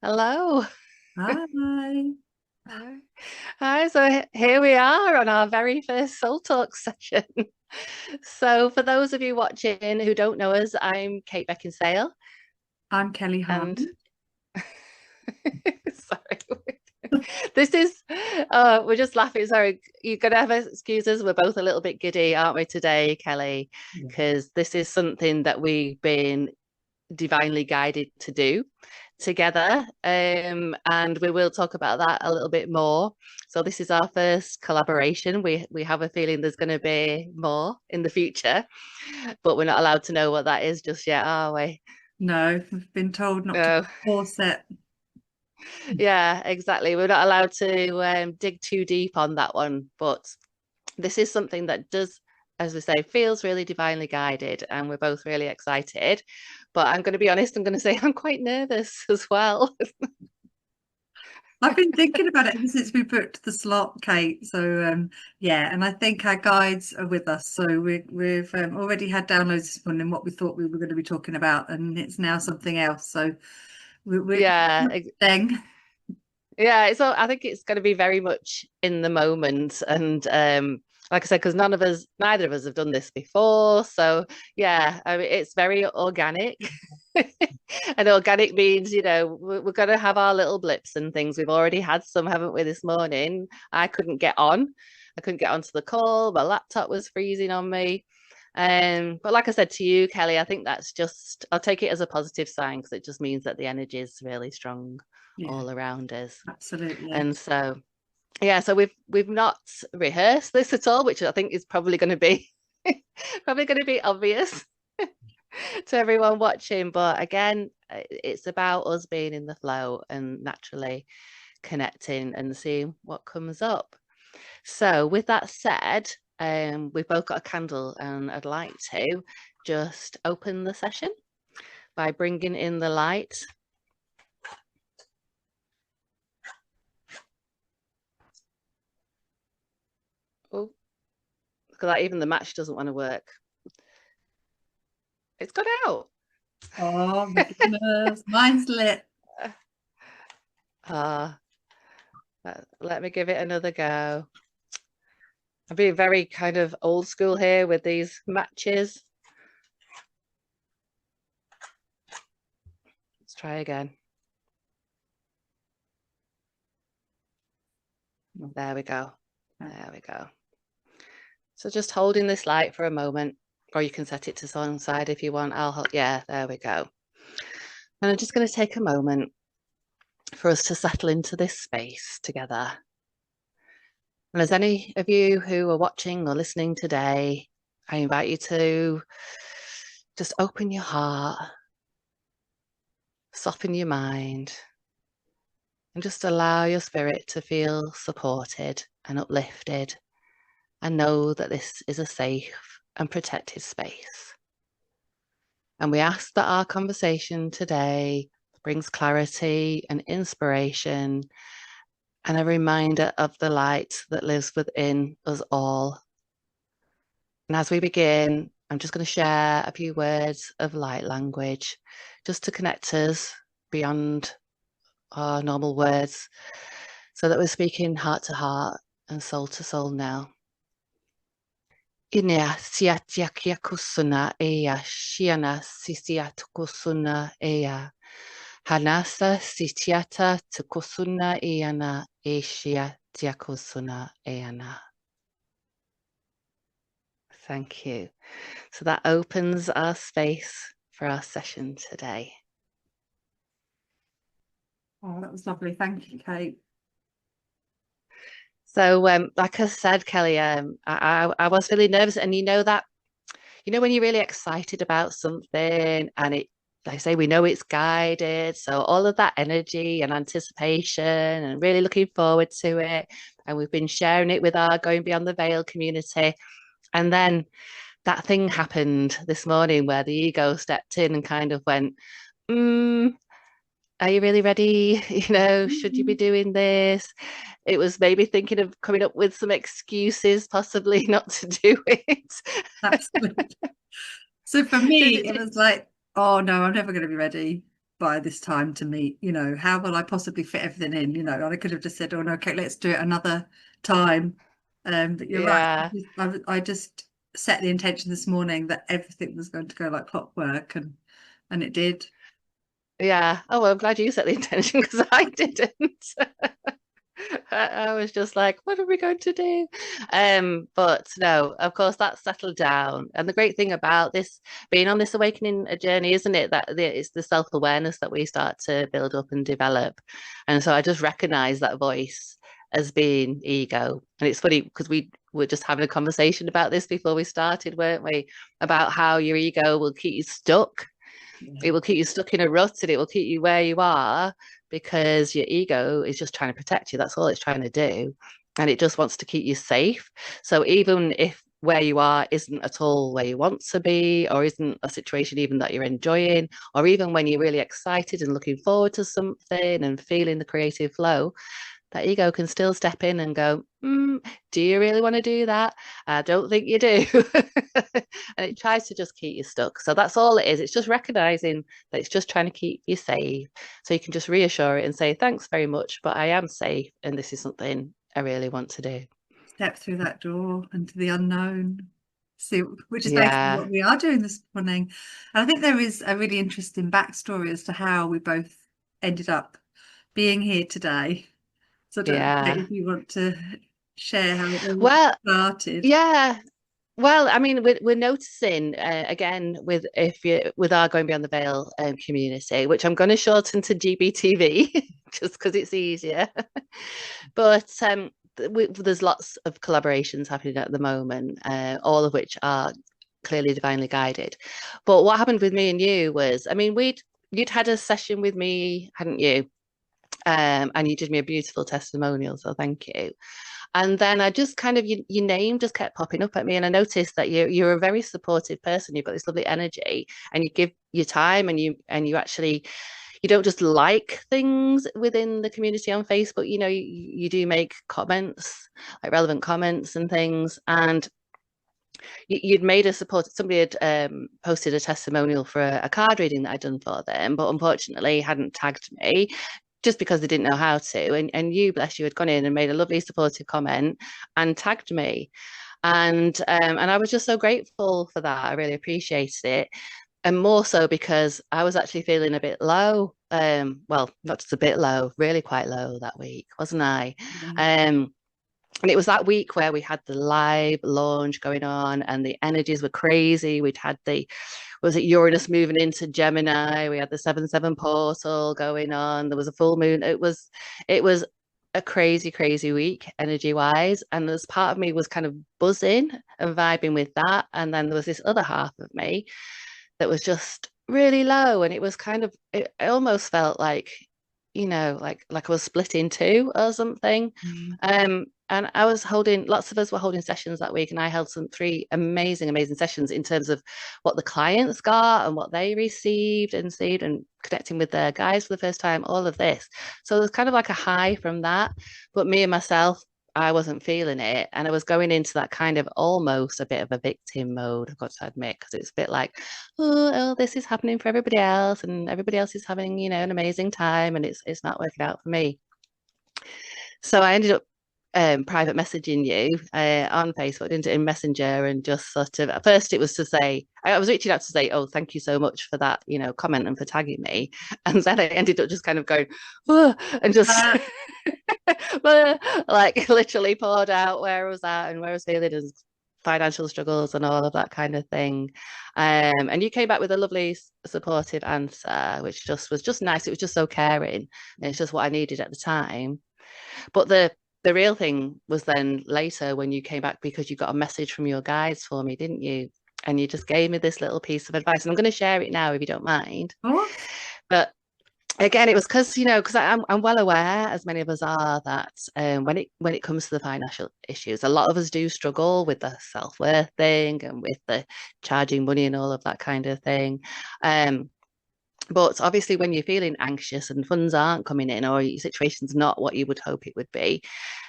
Hello. Hi. Hi. Hi. So here we are on our very first Soul Talk session. So for those of you watching who don't know us, I'm Kate Beckinsale, I'm Kelly and Harden. sorry, this is we're just laughing. Sorry, you're gonna have to excuse us. We're both a little bit giddy, aren't we today, Kelly? Yeah. Because this is something that we've been divinely guided to do together. And we will talk about that a little bit more. So this is our first collaboration. We have a feeling there's going to be more in the future, but we're not allowed to know what that is just yet, are we? No, we've been told not to No. force it. Yeah, exactly. We're not allowed to dig too deep on that one, but this is something that does, as we say, feels really divinely guided, and we're both really excited. But I'm going to be honest, I'm going to say I'm quite nervous as well. I've been thinking about it ever since we booked the slot, Kate. So yeah, and I think our guides are with us. So we've already had downloads this morning what we thought we were going to be talking about, and it's now something else. So we're Yeah, thing. yeah. So I think it's going to be very much in the moment, and like I said, because neither of us have done this before. So yeah, I mean, it's very organic. And organic means, we're going to have our little blips and things. We've already had some, haven't we, this morning? I couldn't get on. I couldn't get onto the call. My laptop was freezing on me. But like I said to you, Kelly, I think that's just, I'll take it as a positive sign because it just means that the energy is really strong Yeah, all around us. absolutely. And so, yeah, so we've not rehearsed this at all, which I think is probably going to be probably going to be obvious to everyone watching. But again, it's about us being in the flow and naturally connecting and seeing what comes up. So, with that said, we've both got a candle, and I'd like to just open the session by bringing in the light. Oh, look at that, even the match doesn't want to work. It's got out. Oh my goodness, mine's lit. Ah, let me give it another go. I'm being very kind of old school here with these matches. Let's try again. There we go. There we go. So just holding this light for a moment, or you can set it to one side if you want. Yeah, there we go. And I'm just going to take a moment for us to settle into this space together. And as any of you who are watching or listening today, I invite you to just open your heart, soften your mind, and just allow your spirit to feel supported and uplifted, and know that this is a safe and protected space. And we ask that our conversation today brings clarity and inspiration and a reminder of the light that lives within us all. And as we begin, I'm just going to share a few words of light language just to connect us beyond our normal words so that we're speaking heart to heart and soul to soul now. Inea siatiakia kusuna ea shiana sisiatukusuna ea hanasa sitiata tukusuna eana eshia tiakusuna eana. Thank you. So that opens our space for our session today. Oh, that was lovely. Thank you, Kate. So, like I said, Kelly, I was really nervous, and when you're really excited about something, and like I say, we know it's guided, so all of that energy and anticipation, and really looking forward to it, and we've been sharing it with our Going Beyond the Veil community, and then that thing happened this morning where the ego stepped in and kind of went, mm, are you really ready? Should you be doing this? It was maybe thinking of coming up with some excuses, possibly not to do it. Absolutely. So for Did me, it? it was like, oh no, I'm never going to be ready. by this time to meet, how will I possibly fit everything in, and I could have just said, oh no, okay, let's do it another time. But you're right. Yeah. I just set the intention this morning that everything was going to go like clockwork, and it did. Yeah. Oh, well, I'm glad you set the intention because I didn't. I was just like, what are we going to do? But no, of course, that's settled down. And the great thing about this being on this awakening journey, isn't it, that it's the self-awareness that we start to build up and develop. And so I just recognize that voice as being ego. And it's funny because we were just having a conversation about this before we started, weren't we? About how your ego will keep you stuck. Yeah. It will keep you stuck in a rut and it will keep you where you are because your ego is just trying to protect you. That's all it's trying to do. And it just wants to keep you safe. So even if where you are isn't at all where you want to be, or isn't a situation even that you're enjoying, or even when you're really excited and looking forward to something and feeling the creative flow, that ego can still step in and go, do you really want to do that? I don't think you do. And it tries to just keep you stuck. So that's all it is. It's just recognizing that it's just trying to keep you safe. So you can just reassure it and say, thanks very much, but I am safe. And this is something I really want to do. Step through that door into the unknown. See, which is basically Yeah. what we are doing this morning. And I think there is a really interesting backstory as to how we both ended up being here today. So I don't know Yeah. if you want to share how it all Well, started. yeah. Well, I mean, we're noticing again with if you with our Going Beyond the Veil community, which I'm going to shorten to GBTV just because it's easier. But there's lots of collaborations happening at the moment, all of which are clearly divinely guided. But what happened with me and you was, I mean, you'd had a session with me, hadn't you? And you did me a beautiful testimonial, so thank you. And then I just kind of your name just kept popping up at me, and I noticed that you're a very supportive person. You've got this lovely energy, and you give your time, and you actually you don't just like things within the community on Facebook. You do make comments, like relevant comments and things, and you'd made a support. Somebody had posted a testimonial for a card reading that I'd done for them, but unfortunately hadn't tagged me just because they didn't know how to. And you, bless you, had gone in and made a lovely supportive comment and tagged me. And I was just so grateful for that. I really appreciated it. And more so because I was actually feeling a bit low. Well, not just a bit low, really quite low that week, wasn't I? Yeah. Um, and it was that week where we had the live launch going on and the energies were crazy. We'd had was it Uranus moving into Gemini? We had the 7/7 portal going on. There was a full moon. It was a crazy, crazy week energy wise. And there's part of me was kind of buzzing and vibing with that. And then there was this other half of me that was just really low. And it was kind of, it almost felt like, like I was split in two or something. Mm. And I was holding, lots of us were holding sessions that week, and I held some three amazing, amazing sessions in terms of what the clients got and what they received and received and connecting with their guys for the first time, all of this. So there's kind of like a high from that. But me and myself, I wasn't feeling it. And I was going into that kind of almost a bit of a victim mode, I've got to admit, because it's a bit like, oh, this is happening for everybody else, and everybody else is having, an amazing time, and it's not working out for me. So I ended up private messaging you on Facebook, didn't it, in Messenger, and just sort of at first it was to say I was reaching out to say, oh, thank you so much for that, comment and for tagging me, and then I ended up just kind of going, oh, and just Uh, like literally poured out where I was at and where I was feeling and financial struggles and all of that kind of thing. And you came back with a lovely supportive answer, which just was just nice. It was just so caring. And it's just what I needed at the time. But the real thing was then later when you came back because you got a message from your guides for me, didn't you? And you just gave me this little piece of advice. And I'm going to share it now if you don't mind. of course. But again, it was because I'm well aware, as many of us are, that when it comes to the financial issues, a lot of us do struggle with the self-worth thing and with the charging money and all of that kind of thing. Um, But obviously, when you're feeling anxious and funds aren't coming in, or your situation's not what you would hope it would be,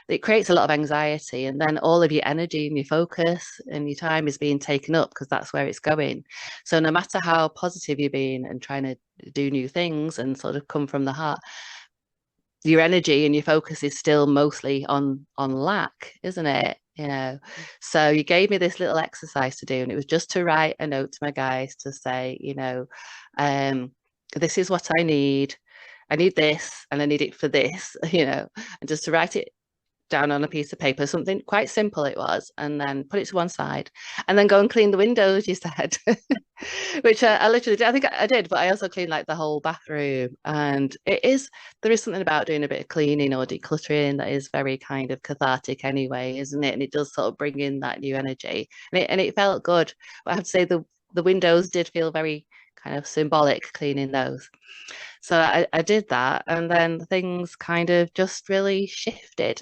it creates a lot of anxiety. And then all of your energy and your focus and your time is being taken up because that's where it's going. So, no matter how positive you're being and trying to do new things and sort of come from the heart, your energy and your focus is still mostly on lack, isn't it? So you gave me this little exercise to do, and it was just to write a note to my guys to say, um, this is what I need. I need this, and I need it for this, and just to write it down on a piece of paper, something quite simple it was, and then put it to one side, and then go and clean the windows, you said, which I literally did. I think I did, but I also cleaned like the whole bathroom. And there is something about doing a bit of cleaning or decluttering that is very kind of cathartic anyway, isn't it? And it does sort of bring in that new energy, and it felt good. But I have to say the windows did feel very kind of symbolic cleaning those. So I did that, and then things kind of just really shifted.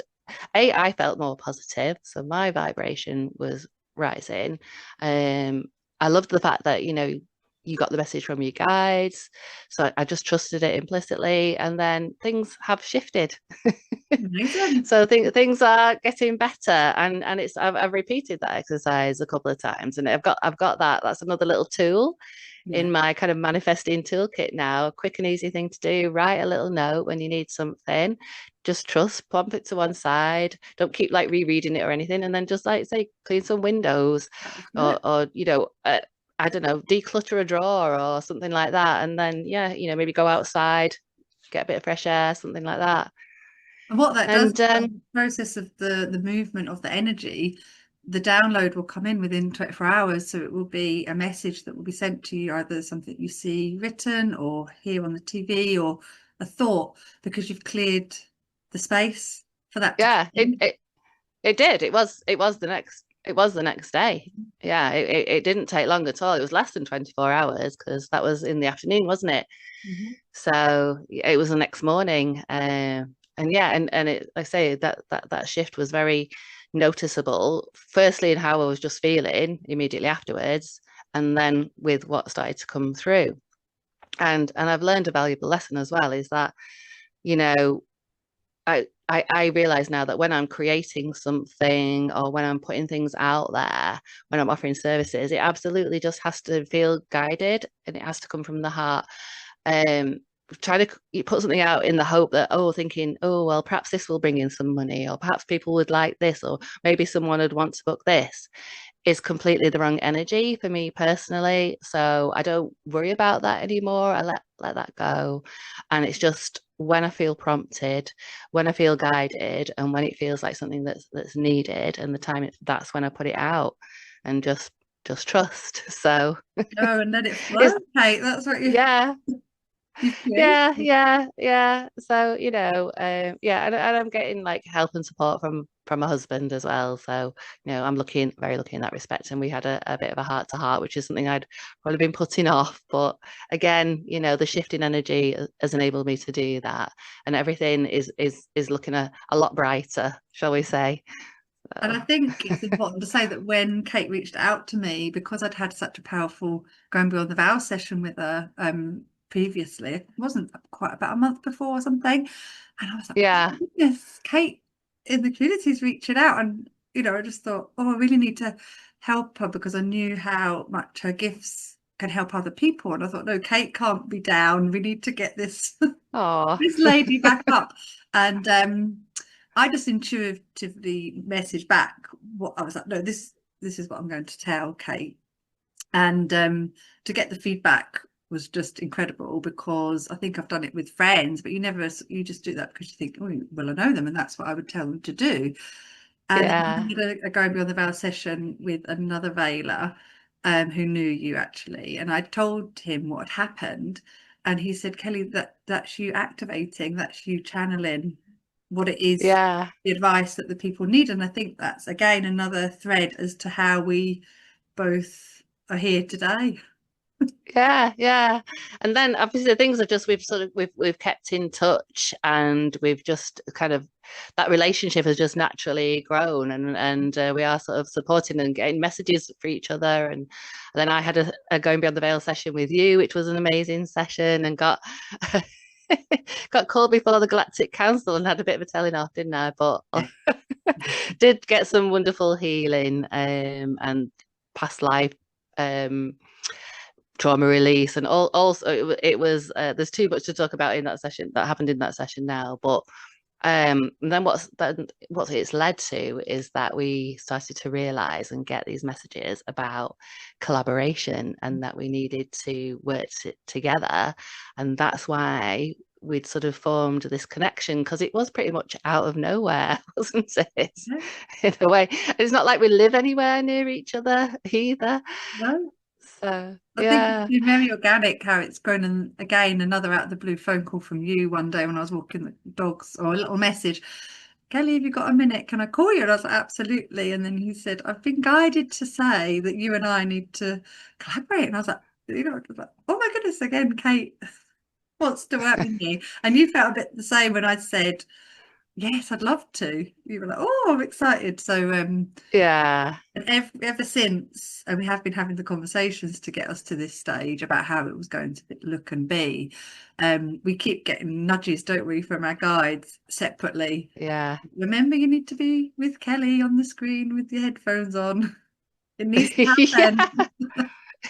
I felt more positive, so my vibration was rising. Um, I loved the fact that, you got the message from your guides. So I just trusted it implicitly, and then things have shifted. Amazing. So I think things are getting better, and I've repeated that exercise a couple of times, and I've got that. That's another little tool Yeah. in my kind of manifesting toolkit now. A quick and easy thing to do. Write a little note when you need something. Just trust, plump it to one side. Don't keep like rereading it or anything. And then just like say, clean some windows, That's it. or I don't know, declutter a drawer or something like that. And then yeah, maybe go outside, get a bit of fresh air, something like that. And what that does And is the process of the movement of the energy, the download will come in within 24 hours. So it will be a message that will be sent to you, either something you see written or hear on the TV, or a thought, because you've cleared the space for that to come yeah, it, in. it it did. It was the next day. Yeah, it didn't take long at all. It was less than 24 hours because that was in the afternoon, wasn't it? Mhm. So yeah, it was the next morning. And yeah, and I say that shift was very noticeable. Firstly, in how I was just feeling immediately afterwards, and then with what started to come through. And I've learned a valuable lesson as well, is that, you know, I realize now that when I'm creating something or when I'm putting things out there, when I'm offering services, it absolutely just has to feel guided and it has to come from the heart. Um, try to put something out in the hope that, thinking, well, perhaps this will bring in some money, or perhaps people would like this, or maybe someone would want to book this, is completely the wrong energy for me personally. So I don't worry about that anymore. I let that go. And it's just when I feel prompted, when I feel guided, and when it feels like something that's needed, and the time that's when I put it out and just trust. So Go and let it flow, it's Kate. That's what yeah, you've created. yeah, yeah, yeah. So, yeah, and I'm getting like help and support from my husband as well. So, I'm very lucky in that respect. And we had a bit of a heart to heart, which is something I'd probably been putting off. But again, the shift in energy has enabled me to do that. And everything is looking a lot brighter, shall we say. And So I think it's important to say that when Kate reached out to me, because I'd had such a powerful going beyond the vow session with her previously, it wasn't quite about a month before or something. And I was like, oh yeah, my goodness, Kate in the community is reaching out. And, I just thought, oh, I really need to help her, because I knew how much her gifts can help other people. And I thought, no, Kate can't be down. We need to get this oh, this lady back up. And I just intuitively messaged back what I was like, no, this is what I'm going to tell Kate. And to get the feedback was just incredible, because I think I've done it with friends, but you just do that because you think, oh, well, I know them, and that's what I would tell them to do. And then yeah, I did a going beyond the veil session with another veiler who knew you actually, and I told him what had happened, and he said, Kelly, that's you activating, that's you channeling what it is, yeah. the advice that the people need. And I think that's again another thread as to how we both are here today. Yeah, yeah. And then obviously the things are just we've kept in touch, and we've just kind of that relationship has just naturally grown, and we are sort of supporting and getting messages for each other. And then I had a going beyond the veil session with you, which was an amazing session, and got got called before the Galactic Council and had a bit of a telling off, didn't I? But Yeah. did get some wonderful healing, and past life um trauma release, and also it was there's too much to talk about in that session that happened in that session now. But then what it's led to is that we started to realize and get these messages about collaboration, and that we needed to work together. And that's why we'd sort of formed this connection, because it was pretty much out of nowhere, wasn't it? No, In a way, it's not like we live anywhere near each other either. no. So I think it's yeah. been very organic how it's grown. And again, another out of the blue phone call from you one day when I was walking the dogs, or a little message. Kelly, have you got a minute? Can I call you? And I was like, absolutely. And then he said, I've been guided to say that you and I need to collaborate. And I was like, I was like, oh my goodness, again, Kate wants to work with me. And you felt a bit the same when I said, yes, I'd love to. You were like, oh, I'm excited. So Yeah. and ever since, and we have been having the conversations to get us to this stage about how it was going to look and be. We keep getting nudges, don't we, from our guides separately. Yeah. Remember, you need to be with Kelly on the screen with your headphones on. It needs to Yeah. happen.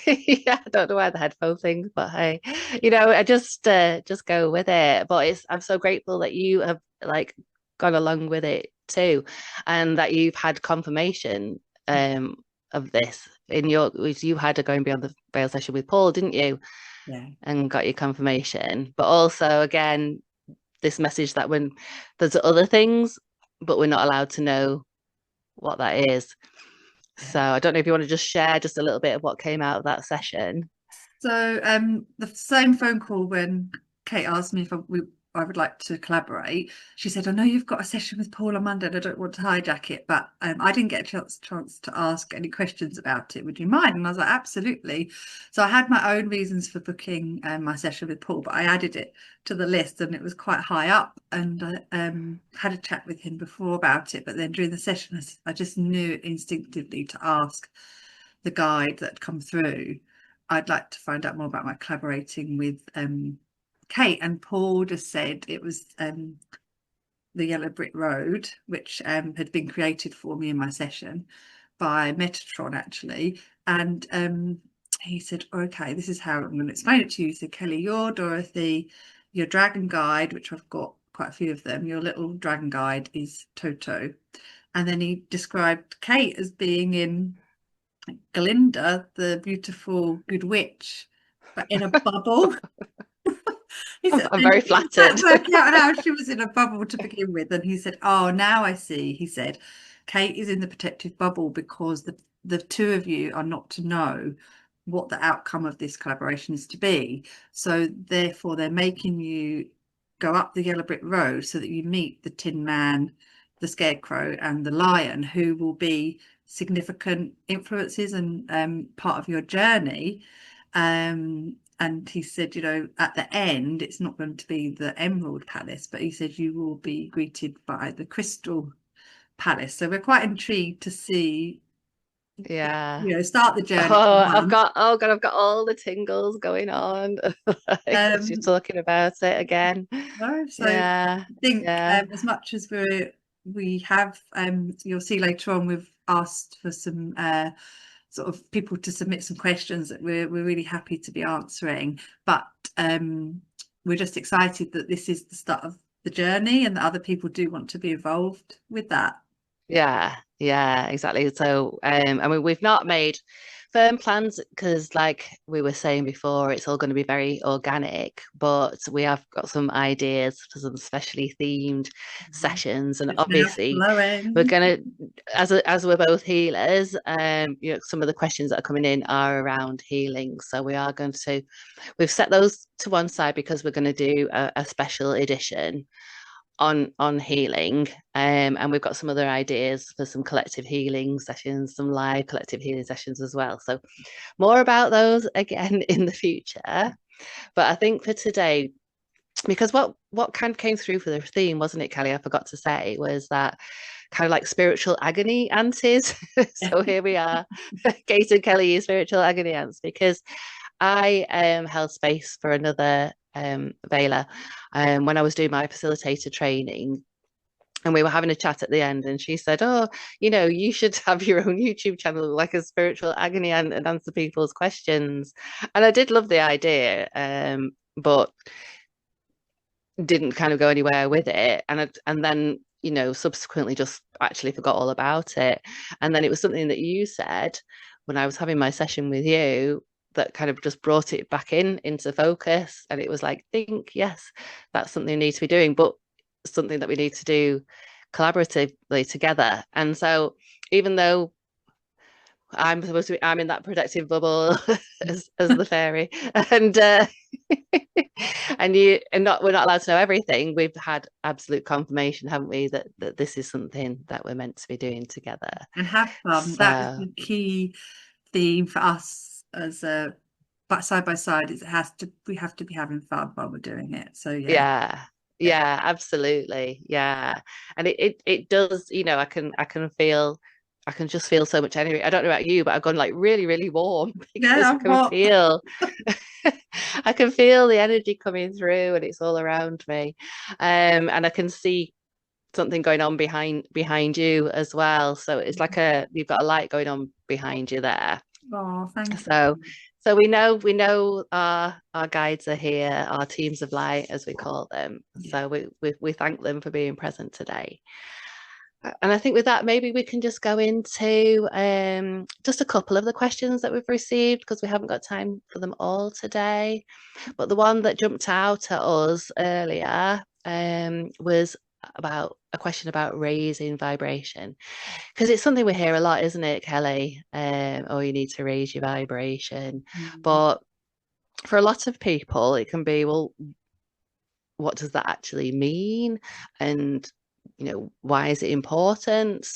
Yeah, I don't know why the headphone thing, but hey, I just go with it. But I'm so grateful that you have like gone along with it too, and that you've had confirmation of this in you had a going beyond the veil session with Paul, didn't you? Yeah. And got your confirmation. But also again, this message that when there's other things, but we're not allowed to know what that is. So I don't know if you want to just share just a little bit of what came out of that session. So the same phone call when Kate asked me if I would like to collaborate, she said, I know you've got a session with Paul on Monday and I don't want to hijack it, but I didn't get a chance to ask any questions about it. Would you mind? And I was like, absolutely. So I had my own reasons for booking my session with Paul, but I added it to the list and it was quite high up. And I had a chat with him before about it, but then during the session, I just knew instinctively to ask the guide that had come through. I'd like to find out more about my collaborating with Kate. And Paul just said it was the Yellow Brick Road, which had been created for me in my session by Metatron, actually. And he said, okay, this is how I'm going to explain it to you. So Kelly, you're Dorothy, your dragon guide, which I've got quite a few of them, your little dragon guide is Toto. And then he described Kate as being in Glinda, the beautiful good witch, but in a bubble. He said, I'm and very he couldn't quite flattered. work out how she was in a bubble to begin with. And he said, oh, now I see. He said, Kate is in the protective bubble because the two of you are not to know what the outcome of this collaboration is to be. So therefore, they're making you go up the yellow brick road so that you meet the Tin Man, the Scarecrow, and the Lion, who will be significant influences and part of your journey. And he said, at the end, it's not going to be the Emerald Palace, but he said you will be greeted by the Crystal Palace. So we're quite intrigued to see, Yeah. start the journey for Oh, one. oh God, I've got all the tingles going on as you're Um, talking about it again. no, so I Yeah. think Yeah. as much as we have, you'll see later on, we've asked for some sort of people to submit some questions that we're really happy to be answering. But we're just excited that this is the start of the journey and that other people do want to be involved with that. Yeah, yeah, exactly. So, I mean, we've not made firm plans because, like we were saying before, it's all going to be very organic, but we have got some ideas for some specially themed sessions. And It's now obviously, we're flowing. going to, as we're both healers, some of the questions that are coming in are around healing. So we've set those to one side because we're going to do a special edition on healing, and we've got some other ideas for some collective healing sessions, some live collective healing sessions as well. So more about those again in the future. But I think for today, because what kind of came through for the theme, wasn't it, Kelly? I forgot to say was that kind of like spiritual agony aunties. So here we are, Kate and Kelly, spiritual agony aunts, because I held space for another Vela when I was doing my facilitator training. And we were having a chat at the end, and she said, "Oh, you should have your own YouTube channel, like a spiritual agony aunt, and answer people's questions." And I did love the idea, but didn't kind of go anywhere with it. And then, subsequently just actually forgot all about it. And then it was something that you said when I was having my session with you that kind of just brought it back into focus. And it was like, think, yes, that's something we need to be doing, but something that we need to do collaboratively together. And so even though I'm in that protective bubble as the fairy, and we're not allowed to know everything. We've had absolute confirmation, haven't we, that this is something that we're meant to be doing together. And have fun. That is So the key theme for us as a but side by side. We have to be having fun while we're doing it. So yeah. yeah, absolutely, yeah. And it does, I can just feel so much energy. I don't know about you, but I've gone like really, really warm because Yeah, I can what? feel I can feel the energy coming through and it's all around me. And I can see something going on behind you as well. So it's like you've got a light going on behind you there. Oh, thank So you. so we know our guides are here, our teams of light as we call them. Yeah. So we thank them for being present today. And I think with that, maybe we can just go into just a couple of the questions that we've received because we haven't got time for them all today. But the one that jumped out at us earlier was about a question about raising vibration because it's something we hear a lot, isn't it, Kelly? Oh, you need to raise your vibration. Mm. But for a lot of people, it can be, well, what does that actually mean? And why is it important?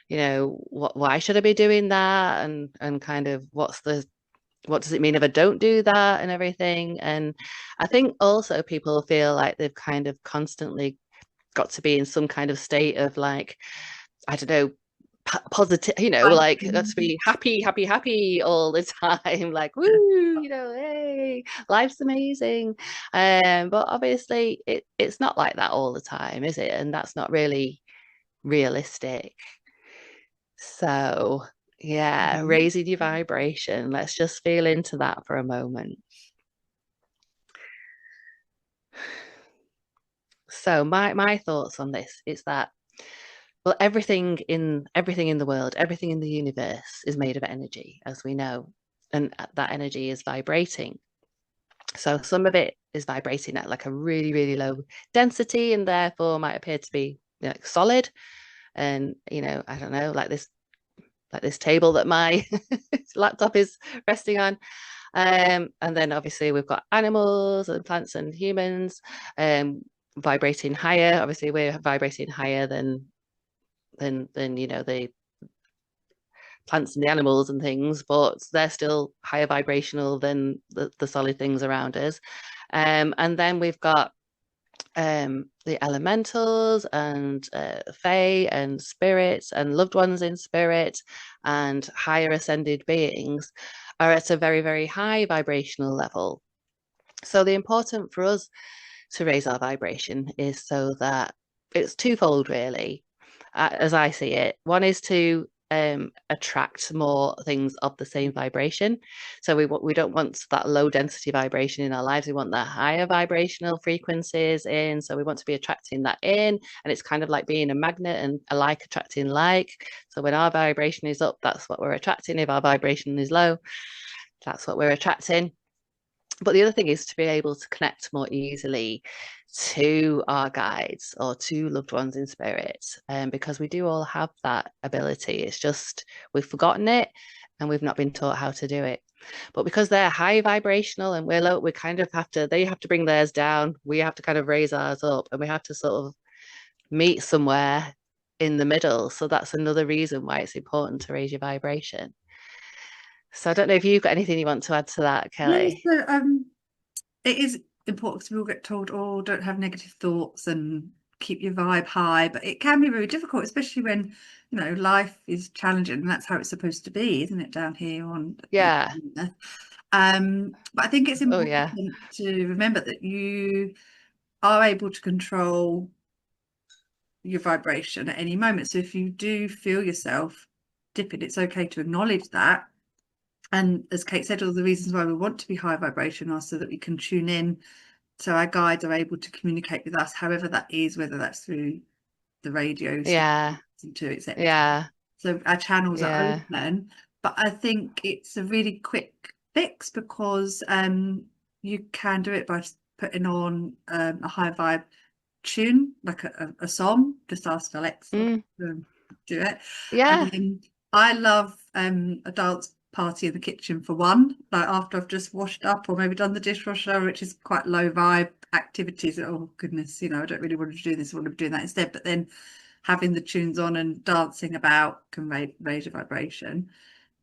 Why should I be doing that? And kind of what does it mean if I don't do that and everything? And I think also people feel like they've kind of constantly got to be in some kind of state of like, I don't know, positive, like got to be happy, happy, happy all the time, like woo, hey, life's amazing. But obviously it's not like that all the time, is it? And that's not really realistic. So yeah, Mhm. raising your vibration. Let's just feel into that for a moment. So my thoughts on this is that, well, everything in the world, everything in the universe is made of energy, as we know, and that energy is vibrating. So some of it is vibrating at like a really, really low density, and therefore might appear to be like solid. And I don't know, like this table that my laptop is resting on. And then obviously we've got animals and plants and humans vibrating higher. Obviously, we're vibrating higher than the plants and the animals and things, but they're still higher vibrational than the solid things around us. And then we've got the elementals and fae and spirits and loved ones in spirit and higher ascended beings are at a very, very high vibrational level. So the important for us to raise our vibration is so that it's twofold, really, as I see it. One is to attract more things of the same vibration. So we don't want that low density vibration in our lives. We want the higher vibrational frequencies in. So we want to be attracting that in, and it's kind of like being a magnet and a like attracting like. So when our vibration is up, that's what we're attracting. If our vibration is low, that's what we're attracting. But the other thing is to be able to connect more easily to our guides or to loved ones in spirit, because we do all have that ability. It's just we've forgotten it and we've not been taught how to do it. But because they're high vibrational and we're low, we kind of have to, they have to bring theirs down. We have to kind of raise ours up, and we have to sort of meet somewhere in the middle. So that's another reason why it's important to raise your vibration. So I don't know if you've got anything you want to add to that, Yeah, Kelly. so it is important because we all get told, oh, don't have negative thoughts and keep your vibe high, but it can be very difficult, especially when, life is challenging, and that's how it's supposed to be, isn't it, down here on Yeah. Earth? But I think it's Oh, yeah. important to remember that you are able to control your vibration at any moment. So if you do feel yourself dipping, it's okay to acknowledge that. And as Kate said, all the reasons why we want to be high vibration are so that we can tune in, so our guides are able to communicate with us, however that is, whether that's through the radio Yeah. station to etc. Yeah. So our channels are Yeah. open, but I think it's a really quick fix because you can do it by putting on a high vibe tune, like a song. Just ask Alexa Mm. to do it. Yeah. And I love a dance party in the kitchen for one, like after I've just washed up or maybe done the dishwasher, which is quite low vibe activities. Oh goodness, I don't really want to do this, I want to be doing that instead. But then having the tunes on and dancing about can raise your vibration.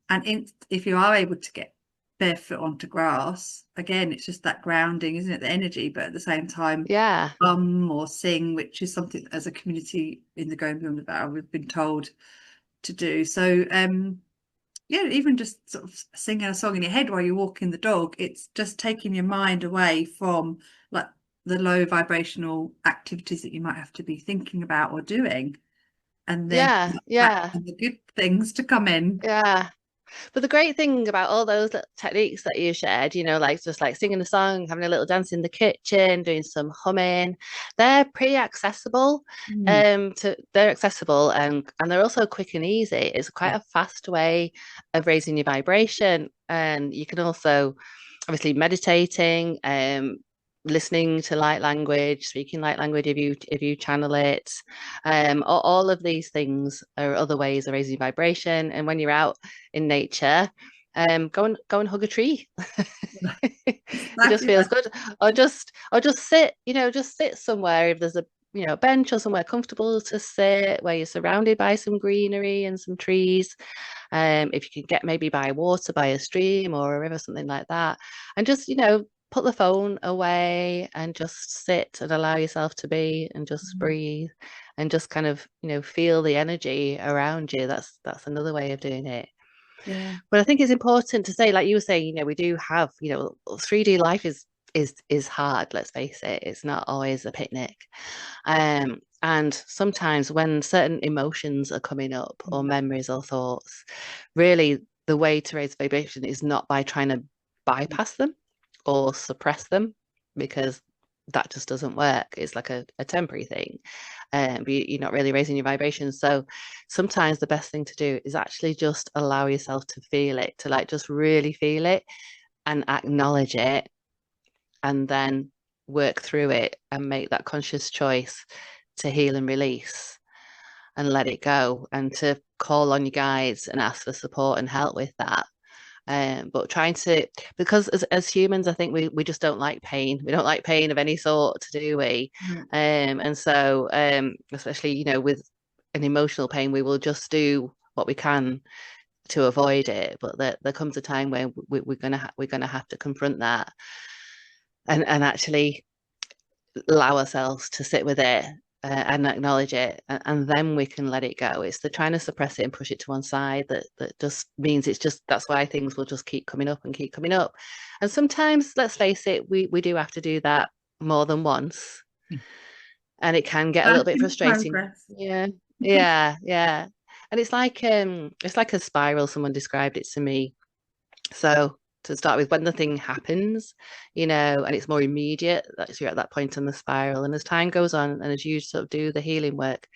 And if you are able to get barefoot onto grass, again, it's just that grounding, isn't it? The energy, but at the same time, Yeah. or sing, which is something as a community in the Going Beyond the Veil we've been told to do. So yeah, even just sort of singing a song in your head while you're walking the dog, it's just taking your mind away from like the low vibrational activities that you might have to be thinking about or doing, and then Yeah. back Yeah. to the good things to come in. Yeah. But the great thing about all those little techniques that you shared, like just like singing a song, having a little dance in the kitchen, doing some humming, they're pretty accessible. Mm. They're accessible and they're also quick and easy. It's quite Yeah. a fast way of raising your vibration. And you can also obviously meditating, listening to light language, speaking light language if you channel it. All of these things are other ways of raising vibration. And when you're out in nature, go and hug a tree. It just Exactly feels that. good. Or just sit, just sit somewhere if there's a bench or somewhere comfortable to sit where you're surrounded by some greenery and some trees. If you can get maybe by water, by a stream or a river, something like that, and just put the phone away and just sit and allow yourself to be and just Mm. breathe and just kind of feel the energy around you. That's another way of doing it. Yeah. But I think it's important to say, like you were saying, we do have 3D life is hard, let's face it. It's not always a picnic. And sometimes when certain emotions are coming up or Mm. memories or thoughts, really the way to raise vibration is not by trying to bypass them or suppress them, because that just doesn't work. It's like a temporary thing. But you're not really raising your vibration. So sometimes the best thing to do is actually just allow yourself to feel it, to like just really feel it and acknowledge it, and then work through it and make that conscious choice to heal and release and let it go, and to call on your guides and ask for support and help with that. But trying to, because as humans, I think we just don't like pain. We don't like pain of any sort, do we? No. And so, especially, with an emotional pain, we will just do what we can to avoid it. But there comes a time where we're gonna have to confront that and actually allow ourselves to sit with it, and acknowledge it, and then we can let it go. It's the trying to suppress it and push it to one side that just means it's just, that's why things will just keep coming up and keep coming up. And sometimes, let's face it, we do have to do that more than once, and it can get a little Work bit in frustrating. progress. Yeah, yeah, yeah. And it's like a spiral. Someone described it to me. So to start with, when the thing happens, and it's more immediate, that's you're at that point in the spiral. And as time goes on, and as you sort of do the healing work,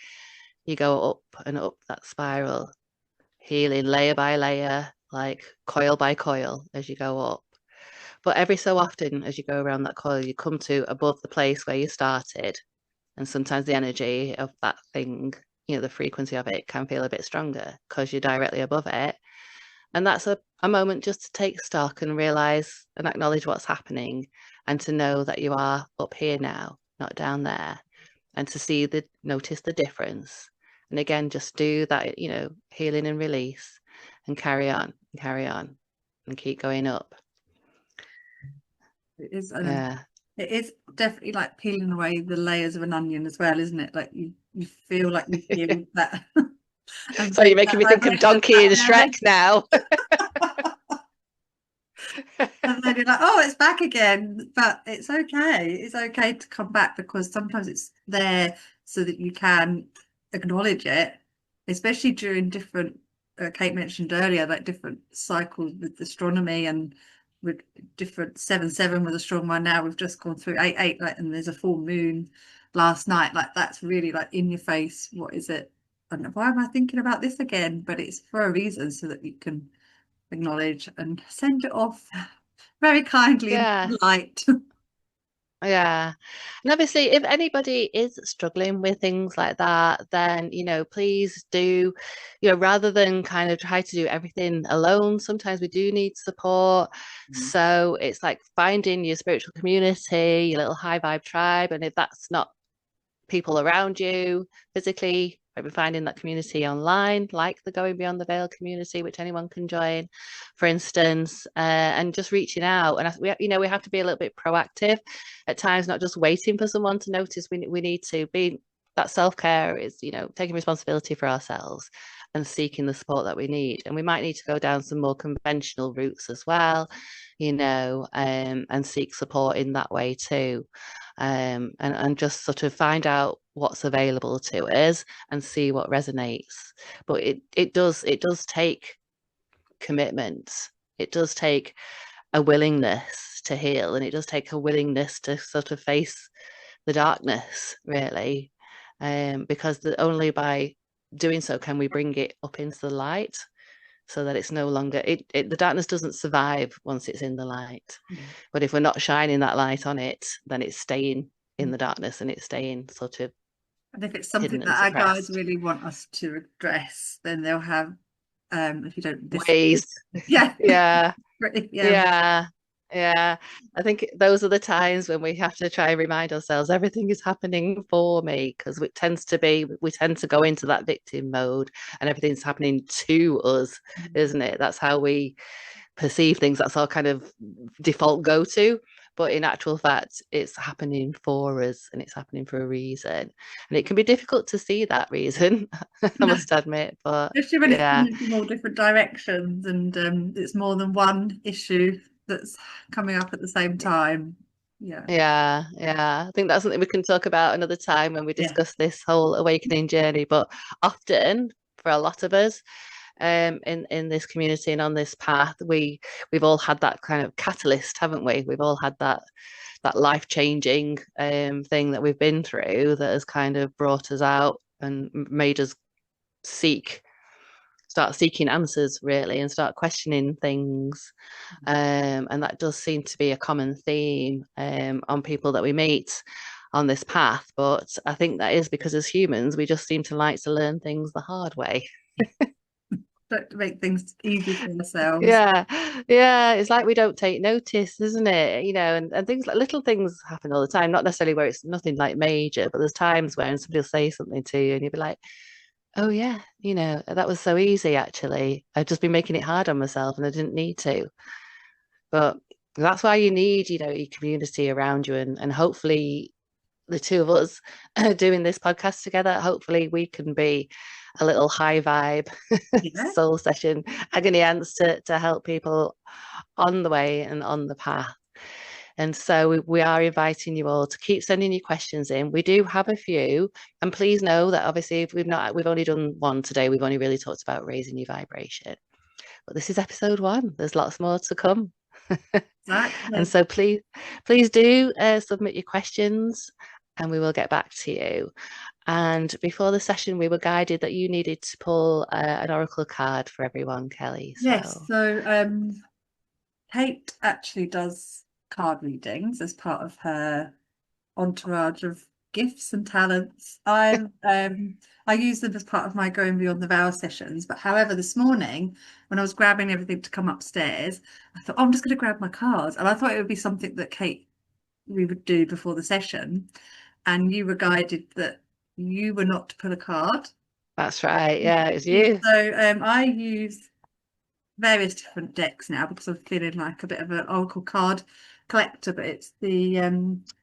you go up and up that spiral, healing layer by layer, like coil by coil as you go up. But every so often, as you go around that coil, you come to above the place where you started. And sometimes the energy of that thing, the frequency of it can feel a bit stronger because you're directly above it. And that's a moment just to take stock and realize and acknowledge what's happening, and to know that you are up here now, not down there. and to notice the difference. And again, just do that, healing and release and carry on and keep going up. It is, Yeah. it is definitely like peeling away the layers of an onion as well, isn't it? Like you feel like you've peeled that and So you're then making that me think of vibration Donkey back and there. Shrek now. And then you're like, oh, it's back again. But it's okay. It's okay to come back because sometimes it's there so that you can acknowledge it, especially during different, Kate mentioned earlier, like different cycles with astronomy and with different 7/7 was a strong one. Now we've just gone through 8/8, like, and there's a full moon last night. Like that's really like in your face. What is it? I don't know. Why am I thinking about this again? But it's for a reason so that you can acknowledge and send it off very kindly and Yeah. light. Yeah. And obviously, if anybody is struggling with things like that, then, please do, rather than kind of try to do everything alone, sometimes we do need support. So it's like finding your spiritual community, your little high vibe tribe. And if that's not people around you physically, maybe finding that community online, like the Going Beyond the Veil community, which anyone can join, for instance, and just reaching out. And we have to be a little bit proactive at times, not just waiting for someone to notice. We need to be that self-care is, taking responsibility for ourselves and seeking the support that we need. And we might need to go down some more conventional routes as well, and seek support in that way too. And just sort of find out what's available to us and see what resonates. But it does take commitment. It does take a willingness to heal, and it does take a willingness to sort of face the darkness, really, because only by doing so can we bring it up into the light so that it's no longer the darkness doesn't survive once it's in the light. But if we're not shining that light on it, then it's staying in the darkness and it's staying sort of And if it's something hidden and that our guides suppressed. really want us to address, then they'll have, if you don't listen, Ways. yeah, Yeah. yeah, Yeah. Yeah. I think those are the times when we have to try and remind ourselves everything is happening for me, because we tend to go into that victim mode and everything's happening to us, isn't it? That's how we perceive things. That's our kind of default go to. But in actual fact, it's happening for us and it's happening for a reason. And it can be difficult to see that reason, I must admit. But especially when it's yeah, coming from all different directions and it's more than one issue that's coming up at the same time. Yeah, yeah. I think that's something we can talk about another time when we yeah, discuss this whole awakening journey. But often, for a lot of us, in this community and on this path, we've all had that kind of catalyst, haven't we? We've all had that life-changing thing that we've been through that has kind of brought us out and made us start seeking answers, really, and start questioning things. And that does seem to be a common theme on people that we meet on this path. But I think that is because as humans, we just seem to like to learn things the hard way. to make things easy for ourselves. Yeah, yeah. It's like we don't take notice, isn't it? And things like little things happen all the time, not necessarily where it's nothing like major, but there's times where somebody will say something to you and you'll be like, oh yeah, that was so easy actually. I've just been making it hard on myself and I didn't need to. But that's why you need, your community around you, and hopefully the two of us doing this podcast together, hopefully we can be a little high vibe Yeah, soul session agony ants to help people on the way and on the path. And so we are inviting you all to keep sending your questions in. We do have a few, and please know that obviously if we've only done one today. We've only really talked about raising your vibration, but this is episode 1. There's lots more to come. And exactly. so please do submit your questions and we will get back to you. And before the session, we were guided that you needed to pull an oracle card for everyone, Kelly. Yes, So so Kate actually does card readings as part of her entourage of gifts and talents. I use them as part of my Going Beyond the Vow sessions. But however, this morning when I was grabbing everything to come upstairs, I thought, oh, I'm just going to grab my cards, and I thought it would be something that Kate we would do before the session. and you were guided that you were not to pull a card. That's right. Yeah, it's you. So I use various different decks now because I'm feeling like a bit of an oracle card collector, but it's the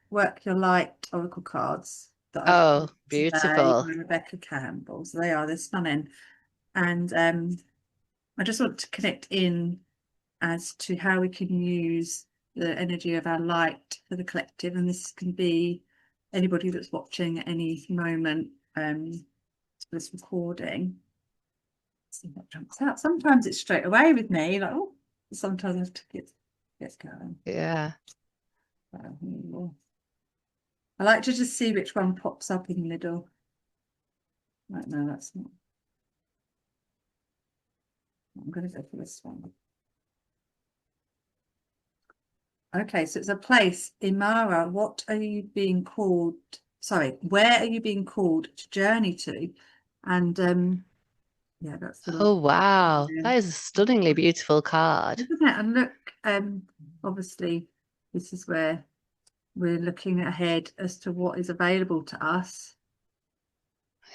Work Your Light oracle cards that I've got Oh, today beautiful. by Rebecca Campbell. So they're stunning. And I just want to connect in as to how we can use the energy of our light for the collective. And this can be anybody that's watching at any moment this recording. See what jumps out. Sometimes it's straight away with me, like, oh, sometimes I have to get going. Yeah. I like to just see which one pops up in the middle. Right, no, that's not. I'm going to go for this one. Okay, so it's a place. Imara, what are you being called? Sorry, where are you being called to journey to? And yeah, that's the one. Oh, wow. Yeah. That is a stunningly beautiful card. Isn't it? And look, obviously, this is where we're looking ahead as to what is available to us.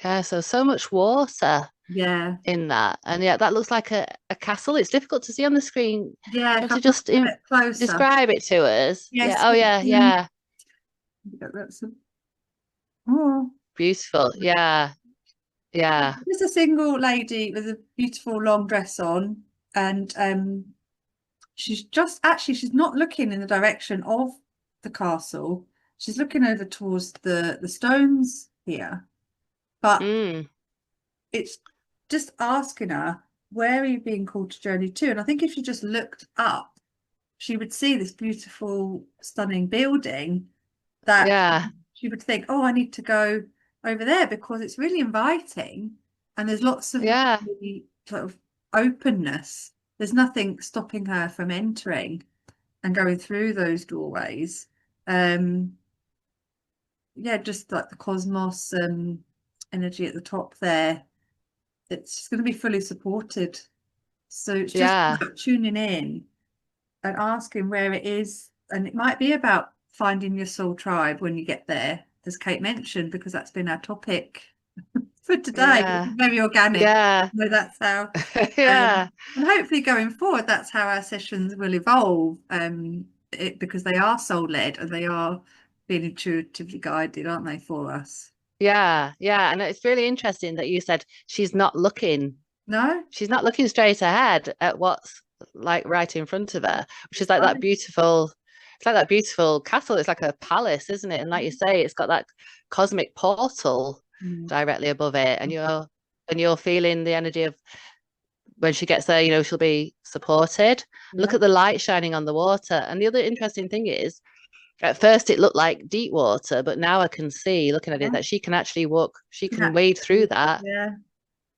Yeah, so much water Yeah, in that. And yeah, that looks like a castle. It's difficult to see on the screen. yeah, Do you if want I to put just it a bit closer. describe it to us? Yeah. Yes, Oh, yeah, yeah. that's oh, Beautiful. Yeah. Yeah. there's a single lady with a beautiful long dress on, and she's just actually she's not looking in the direction of the castle. She's looking over towards the stones here, but Mm, it's just asking her, where are you being called to journey to? And I think if she just looked up, she would see this beautiful, stunning building that yeah. she would think, oh, I need to go over there because it's really inviting and there's lots of Yeah. really sort of openness. There's nothing stopping her from entering and going through those doorways. Um, yeah, just like the cosmos energy at the top there. It's just going to be fully supported. So it's just Yeah. tuning in and asking where it is. And it might be about finding your soul tribe when you get there, as Kate mentioned, because that's been our topic for today. It's Yeah. very organic. Yeah. So that's how, Yeah. and hopefully going forward, that's how our sessions will evolve. Because they are soul led and they are being intuitively guided, aren't they, for us? Yeah. Yeah. And it's really interesting that you said No? she's not looking straight ahead at what's like right in front of her, which is It's like that fine. beautiful, it's like that beautiful castle. It's like a palace, isn't it? And like you say, it's got that cosmic portal Mm. directly above it, and you're feeling the energy of when she gets there, she'll be supported. Look Yeah. at the light shining on the water. And the other interesting thing is, at first it looked like deep water, but now I can see, looking at it, Yeah. that she can actually walk, she can wade through Naturally. that. Yeah.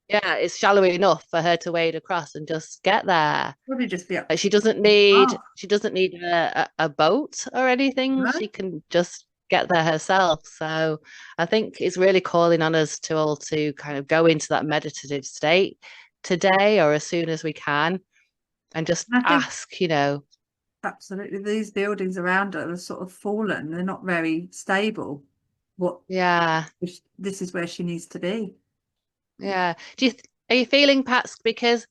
Yeah, it's shallow enough for her to wade across and just get there. Probably just be up Like to half, she doesn't need a boat or anything. no? She can just get there herself. So I think it's really calling on us to all to kind of go into that meditative state today or as soon as we can and just I think ask, absolutely these buildings around it are sort of fallen. They're not very stable. What yeah, if this is where she needs to be? yeah. Are you feeling perhaps because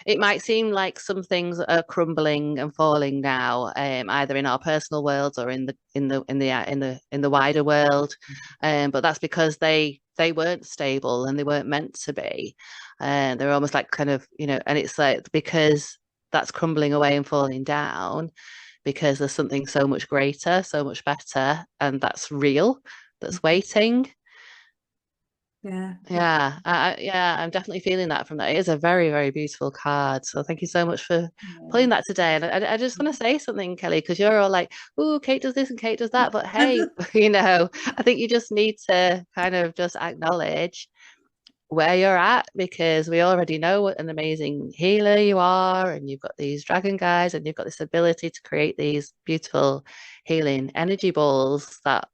it might seem like some things are crumbling and falling now, either in our personal worlds or in the wider world. But that's because they weren't stable and they weren't meant to be. And they're almost like kind of, and it's like because that's crumbling away and falling down because there's something so much greater, so much better, and that's real, that's waiting. Yeah. Yeah, yeah, I'm definitely feeling that from that. It is a very, very beautiful card. So thank you so much for pulling that today. And I just want to say something, Kelly, because you're all like, "Oh, Kate does this and Kate does that." But hey, I think you just need to kind of just acknowledge where you're at because we already know what an amazing healer you are, and you've got these dragon guys, and you've got this ability to create these beautiful healing energy balls that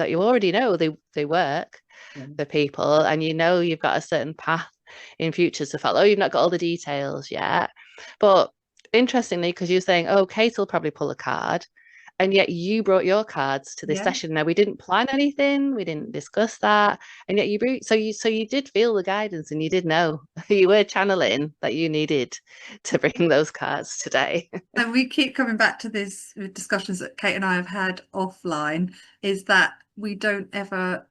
you already know they work Yeah. for people, and you've got a certain path in future to follow. You've not got all the details yet, but interestingly, because you're saying, "Oh, Kate will probably pull a card," And yet you brought your cards to this Yeah. session. Now we didn't plan anything, we didn't discuss that, and yet you brought, so you did feel the guidance, and you did know you were channeling that you needed to bring those cards today. And we keep coming back to this with discussions that Kate and I have had offline, is that we don't ever,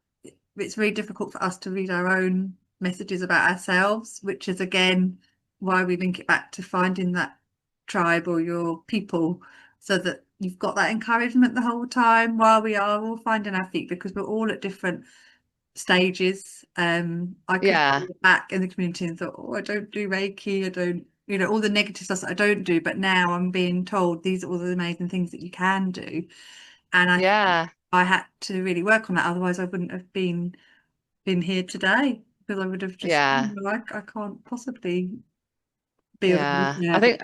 it's very difficult for us to read our own messages about ourselves, which is again why we link it back to finding that tribe or your people, so that you've got that encouragement the whole time while we are all finding our feet, because we're all at different stages. I could Yeah, go back in the community and thought, oh, I don't do Reiki, I don't, all the negative stuff that I don't do, but now I'm being told these are all the amazing things that you can do. And I think yeah, I had to really work on that, otherwise I wouldn't have been here today, because I would have just, yeah, I can't possibly be of use yeah. now. I But think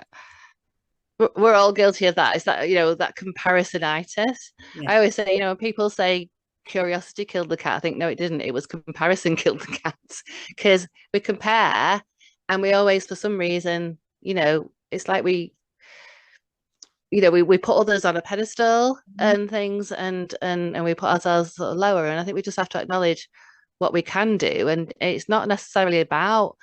we're all guilty of that. It's that, that comparisonitis. yeah, I always say, when people say curiosity killed the cat, I think, no, it didn't. It was comparison killed the cat. Because we compare and we always, for some reason, it's like we put others on a pedestal and things, and we put ourselves sort of lower. And I think we just have to acknowledge what we can do. And it's not necessarily about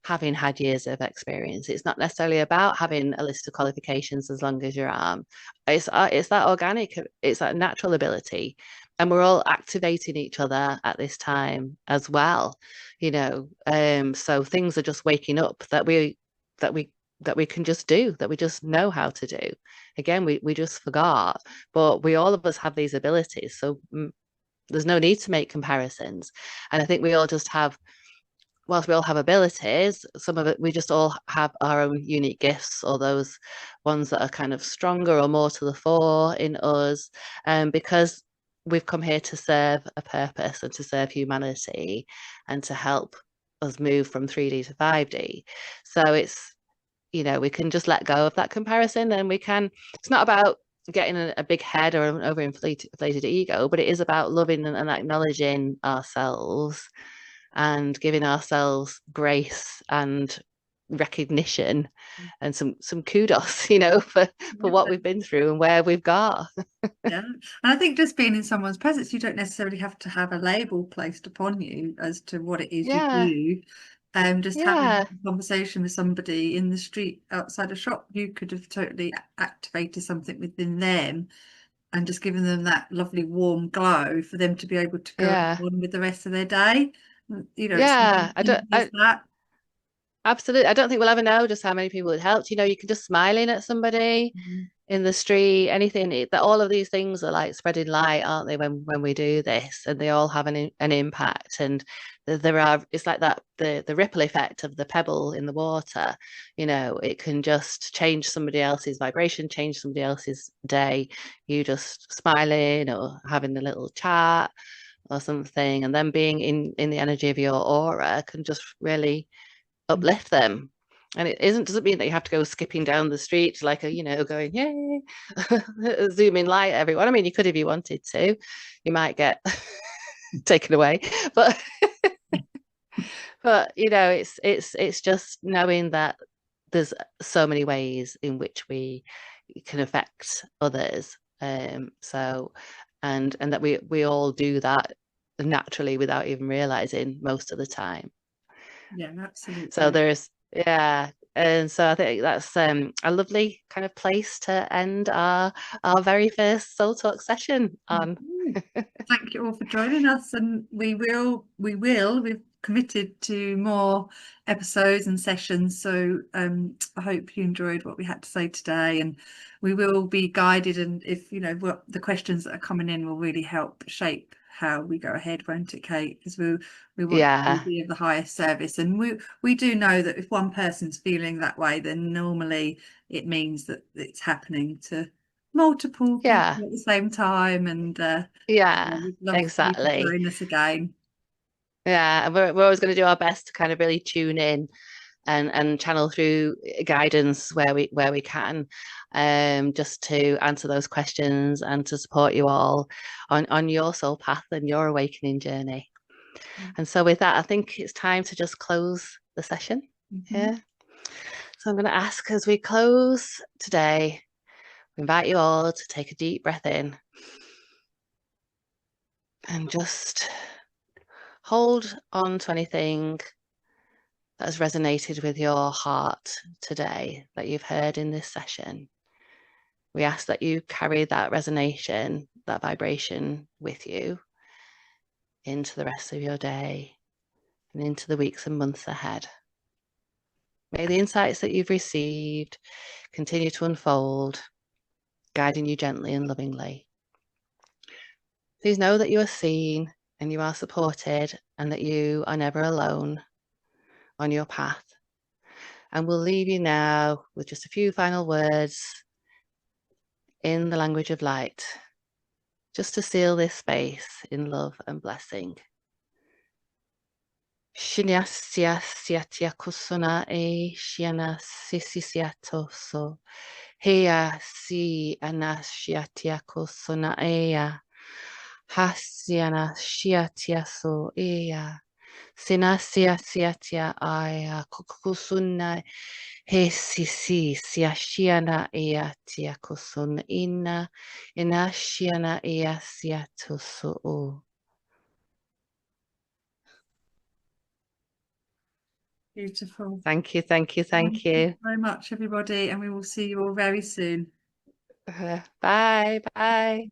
having had years of experience. It's not necessarily about having a list of qualifications as long as your arm. It's that organic, it's that natural ability. And we're all activating each other at this time as well, So things are just waking up that we that we can just do, that we just know how to do. Again, we just forgot, but we all of us have these abilities. So there's no need to make comparisons. And I think we all just have, whilst we all have abilities, some of it, we just all have our own unique gifts, or those ones that are kind of stronger or more to the fore in us. Because we've come here to serve a purpose and to serve humanity and to help us move from 3D to 5D. So we can just let go of that comparison, and it's not about getting a big head or an overinflated ego, but it is about loving and acknowledging ourselves and giving ourselves grace and recognition and some kudos, for what yeah. we've been through and where we've got. Yeah. And I think just being in someone's presence, you don't necessarily have to have a label placed upon you as to what it is you Yeah, do. Just having yeah, a conversation with somebody in the street outside a shop, you could have totally activated something within them and just given them that lovely warm glow for them to be able to go yeah, on with the rest of their day. It's yeah. I don't simple as that. absolutely, I don't think we'll ever know just how many people it helped. You can just smiling at somebody Mhm. in the street, anything, that all of these things are like spreading light, aren't they, when we do this, and they all have an impact. And it's like that, the ripple effect of the pebble in the water. It can just change somebody else's vibration, change somebody else's day. You just smiling or having a little chat or something, and then being in the energy of your aura can just really uplift them. And it doesn't mean that you have to go skipping down the street like going, yay, zooming light, everyone. I mean, you could if you wanted to. You might get taken away. But it's just knowing that there's so many ways in which we can affect others. And that we all do that naturally without even realizing most of the time. Yeah, So absolutely. yeah. And so I think that's a lovely kind of place to end our very first Soul Talk session on. Mhm. Thank you all for joining us, and we've committed to more episodes and sessions. So I hope you enjoyed what we had to say today, and we will be guided. And if what the questions that are coming in will really help shape how we go ahead, won't it, Kate? Because we want to Yeah, be of the highest service, and we do know that if one person's feeling that way, then normally it means that it's happening to multiple yeah, people at the same time, and yeah, yeah, we'd love for you to exactly. join us again. Yeah, and we're always going to do our best to kind of really tune in and channel through guidance where we can, just to answer those questions and to support you all on your soul path and your awakening journey. And so with that, I think it's time to just close the session Mhm. here. So I'm going to ask, as we close today, We invite you all to take a deep breath in and just hold on to anything that has resonated with your heart today that you've heard in this session. We ask that you carry that resonation, that vibration with you into the rest of your day and into the weeks and months ahead. May the insights that you've received continue to unfold, guiding you gently and lovingly. Please know that you are seen and you are supported and that you are never alone on your path. And we'll leave you now with just a few final words in the language of light, just to seal this space in love and blessing. Shinyasya syatya kusuna e shiana sisisiato so. Heya si anashyatya kusuna eya. Hasyana shiatya so eya. Sinasya syatya aya kukusuna he sisi siashiana eya tia kusun inna inashiana eya siato so. Beautiful. Thank you, thank you, thank you. Very much, everybody, and we will see you all very soon. Bye, bye.